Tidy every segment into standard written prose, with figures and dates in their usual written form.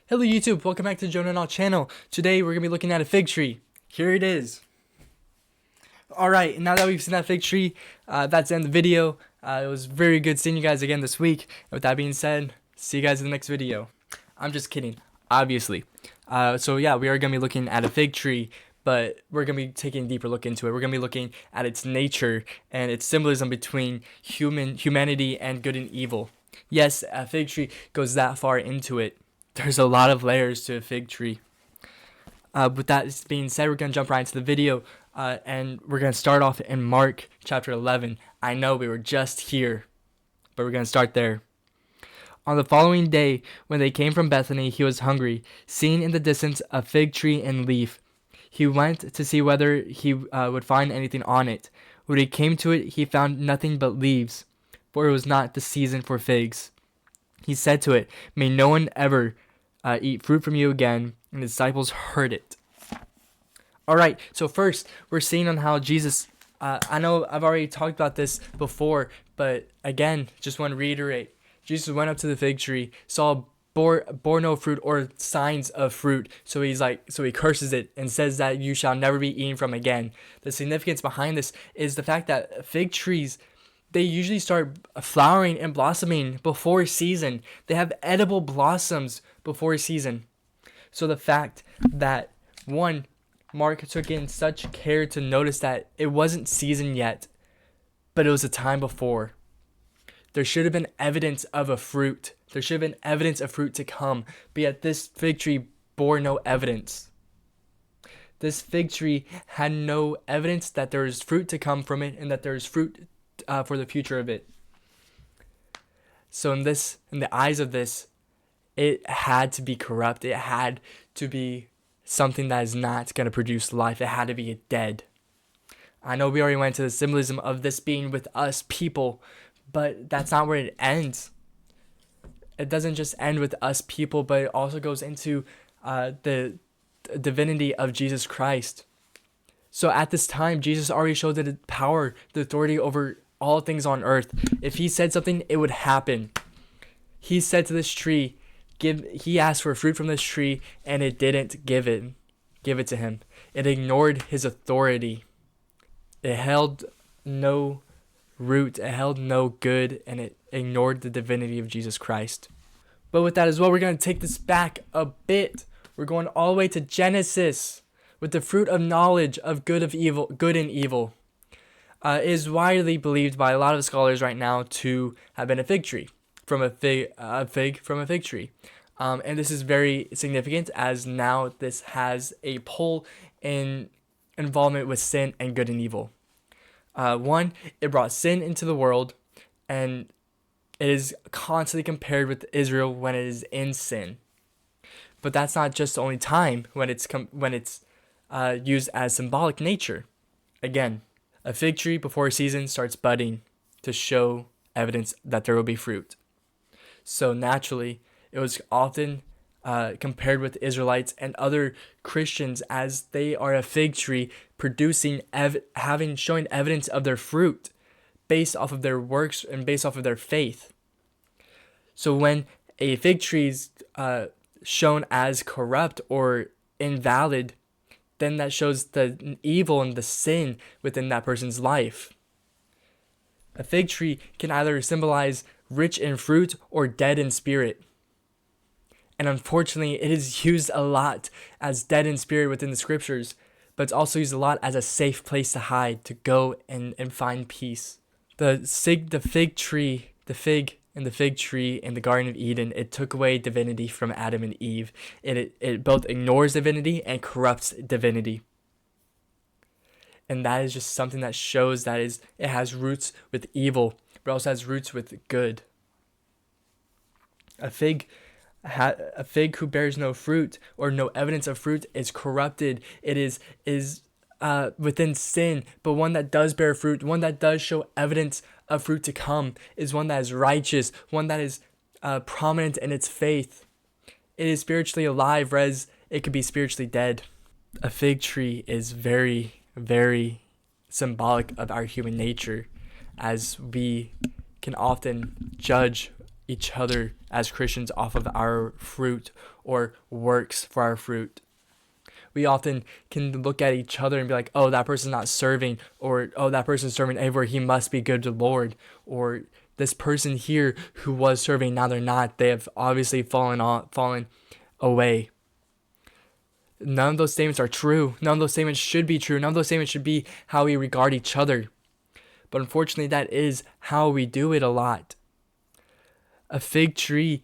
Hello YouTube, welcome back to Jonah and All channel. Today we're going to be looking at a fig tree. Here it is. Alright, now that we've seen that fig tree, that's the end of the video. It was very good seeing you guys again this week. With that being said, see you guys in the next video. I'm just kidding, obviously. So yeah, we are going to be looking at a fig tree, but we're going to be taking a deeper look into it. We're going to be looking at its nature and its symbolism between humanity and good and evil. Yes, a fig tree goes that far into it. There's a lot of layers to a fig tree. With that being said, we're going to jump right into the video, and we're going to start off in Mark chapter 11. I know we were just here, but we're going to start there. On the following day, when they came from Bethany, he was hungry. Seeing in the distance a fig tree in leaf, he went to see whether he would find anything on it. When he came to it, he found nothing but leaves, for it was not the season for figs. He said to it, "May no one ever eat fruit from you again." And the disciples heard it. Alright, so first, we're seeing on how Jesus, I know I've already talked about this before, but again, just want to reiterate. Jesus went up to the fig tree, saw bore no fruit or signs of fruit, so he curses it and says that you shall never be eaten from again. The significance behind this is the fact that fig trees, they usually start flowering and blossoming before season. They have edible blossoms before season. So the fact that, one, Mark took in such care to notice that it wasn't season yet, but it was a time before. There should have been evidence of a fruit. There should have been evidence of fruit to come, but yet this fig tree bore no evidence. This fig tree had no evidence that there is fruit to come from it and that there is fruit for the future of it. So in the eyes of this, it had to be corrupt. It had to be something that is not going to produce life. It had to be dead. I know we already went to the symbolism of this being with us people, but that's not where it ends. It doesn't just end with us people, but it also goes into the divinity of Jesus Christ. So at this time, Jesus already showed the power, the authority over all things on earth. If he said something, it would happen. He said to this tree, he asked for fruit from this tree, and it didn't give it to him. It ignored his authority. It held no root. It held no good, and it ignored the divinity of Jesus Christ. But with that as well, we're going to take this back a bit. We're going all the way to Genesis with the fruit of knowledge of good and evil. It is widely believed by a lot of scholars right now to have been a fig tree. From a fig from a fig tree. And this is very significant as now this has a pull in involvement with sin and good and evil. One, it brought sin into the world, and it is constantly compared with Israel when it is in sin. But that's not just the only time when it's used as symbolic nature. Again, a fig tree before a season starts budding to show evidence that there will be fruit. So naturally, it was often compared with Israelites and other Christians as they are a fig tree producing, showing evidence of their fruit based off of their works and based off of their faith. So when a fig tree is shown as corrupt or invalid, then that shows the evil and the sin within that person's life. A fig tree can either symbolize rich in fruit or dead in spirit. And unfortunately, it is used a lot as dead in spirit within the scriptures, but it's also used a lot as a safe place to hide, to go and find peace. The fig tree in the Garden of Eden, it took away divinity from Adam and Eve. It both ignores divinity and corrupts divinity. And that is just something that shows that it has roots with evil, but also has roots with good. A fig who bears no fruit or no evidence of fruit is corrupted. It is within sin, but one that does bear fruit, one that does show evidence of fruit to come, is one that is righteous, one that is prominent in its faith. It is spiritually alive, whereas it could be spiritually dead. A fig tree is very, very symbolic of our human nature, as we can often judge each other as Christians off of our fruit or works for our fruit. We often can look at each other and be like, oh, that person's not serving, or oh, that person's serving everywhere, he must be good to the Lord, or this person here who was serving, now they're not, they have obviously fallen away. None of those statements are true. None of those statements should be true. None of those statements should be how we regard each other. But unfortunately, that is how we do it a lot. A fig tree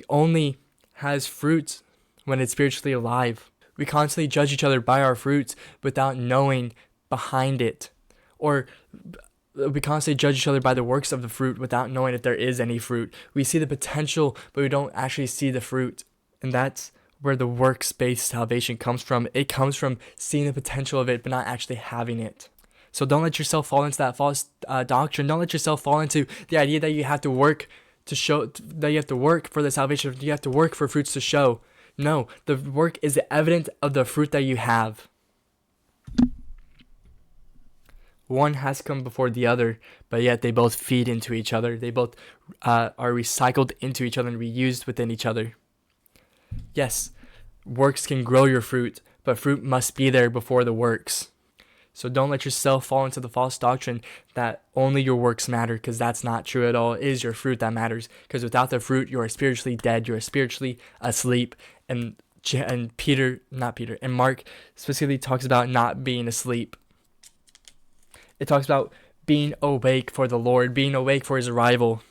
only has fruits when it's spiritually alive. We constantly judge each other by our fruits without knowing behind it. Or we constantly judge each other by the works of the fruit without knowing if there is any fruit. We see the potential, but we don't actually see the fruit. And that's where the works-based salvation comes from. It comes from seeing the potential of it, but not actually having it. So don't let yourself fall into that false doctrine. Don't let yourself fall into the idea that you have to work to show, that you have to work for the salvation. You have to work for fruits to show. No, the work is the evidence of the fruit that you have. One has come before the other, but yet they both feed into each other. They both are recycled into each other and reused within each other. Yes, works can grow your fruit, but fruit must be there before the works. So don't let yourself fall into the false doctrine that only your works matter, because that's not true at all. It is your fruit that matters, because without the fruit, you are spiritually dead. You are spiritually asleep. And Mark specifically talks about not being asleep. It talks about being awake for the Lord, being awake for his arrival,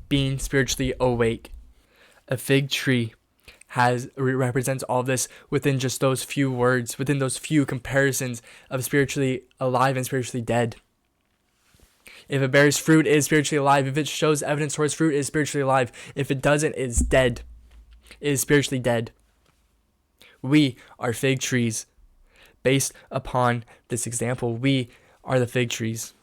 being spiritually awake. A fig tree represents all of this within just those few words, within those few comparisons of spiritually alive and spiritually dead. If it bears fruit, it is spiritually alive. If it shows evidence towards fruit, it is spiritually alive. If it doesn't, it is dead. It is spiritually dead. We are fig trees. Based upon this example, we are the fig trees.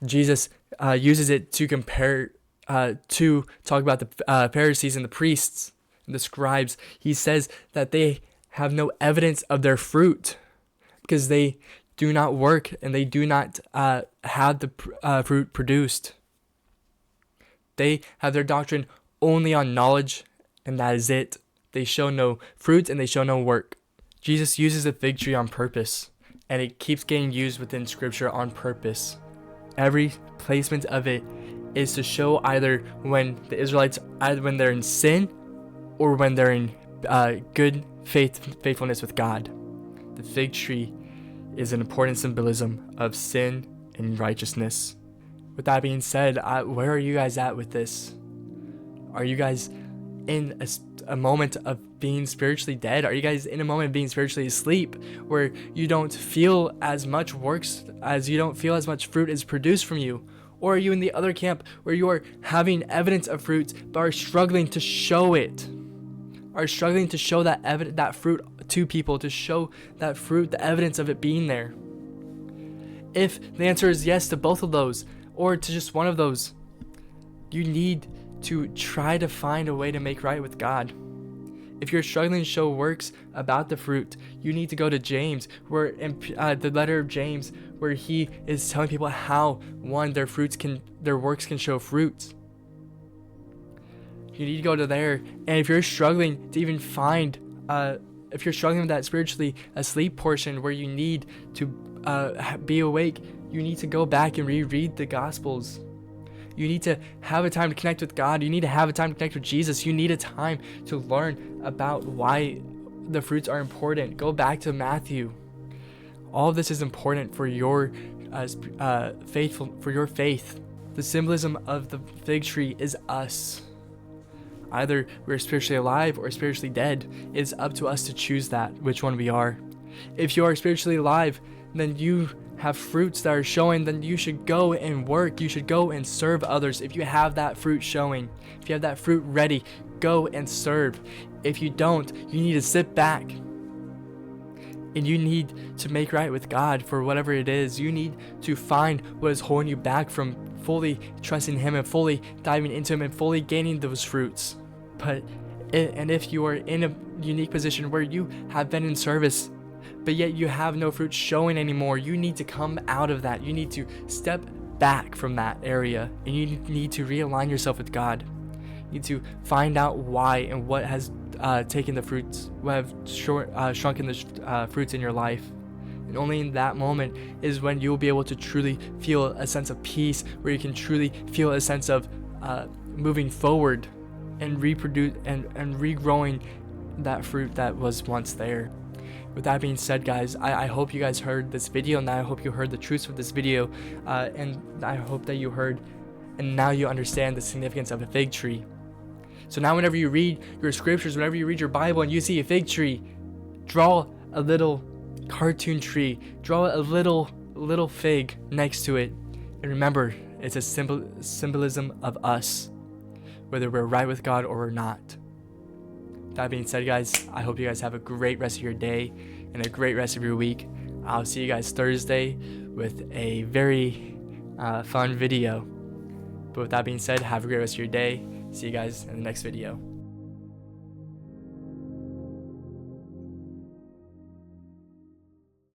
Jesus uses it to compare, to talk about the Pharisees and the priests and the scribes. He says that they have no evidence of their fruit because they do not work and they do not have the fruit produced. They have their doctrine only on knowledge, and that is it. They show no fruit and they show no work. Jesus uses the fig tree on purpose, and it keeps getting used within Scripture on purpose. Every placement of it is to show either when the Israelites, either when they're in sin or when they're in good faithfulness with God. The fig tree is an important symbolism of sin and righteousness. With that being said, where are you guys at with this? Are you guys in a moment of being spiritually dead? Are you guys in a moment of being spiritually asleep, where you don't feel as much you don't feel as much fruit is produced from you? Or are you in the other camp where you are having evidence of fruit but are struggling to show it? Are struggling to show that fruit to people, to show that fruit, the evidence of it being there? If the answer is yes to both of those, or to just one of those, you need to try to find a way to make right with God. If you're struggling to show works about the fruit, you need to go to James, where in the letter of James, where he is telling people how their works can show fruit. You need to go to there, and if you're struggling to even find, if you're struggling with that spiritually asleep portion where you need to be awake, you need to go back and reread the Gospels. You need to have a time to connect with God. You need to have a time to connect with Jesus. You need a time to learn about why the fruits are important. Go back to Matthew. All of this is important for your faith. The symbolism of the fig tree is us. Either we're spiritually alive or spiritually dead. It is up to us to choose which one we are. If you are spiritually alive, then you have fruits that are showing, then you should go and work. You should go and serve others. If you have that fruit showing, if you have that fruit ready, go and serve. If you don't, you need to sit back and you need to make right with God for whatever it is. You need to find what is holding you back from fully trusting Him and fully diving into Him and fully gaining those fruits. And if you are in a unique position where you have been in service, but yet you have no fruit showing anymore, you need to come out of that. You need to step back from that area, and you need to realign yourself with God. You need to find out why and what has taken the fruits, what have shrunken the fruits in your life. And only in that moment is when you'll be able to truly feel a sense of peace, where you can truly feel a sense of moving forward and reproduce and regrowing that fruit that was once there. With that being said, guys, I hope you guys heard this video, and I hope you heard the truths of this video, and I hope that you heard and now you understand the significance of a fig tree. So now whenever you read your scriptures, whenever you read your Bible and you see a fig tree, draw a little cartoon tree, draw a little fig next to it, and remember, it's a symbolism of us, whether we're right with God or we're not. That being said, guys, I hope you guys have a great rest of your day and a great rest of your week. I'll see you guys Thursday with a very fun video. But with that being said, have a great rest of your day. See you guys in the next video.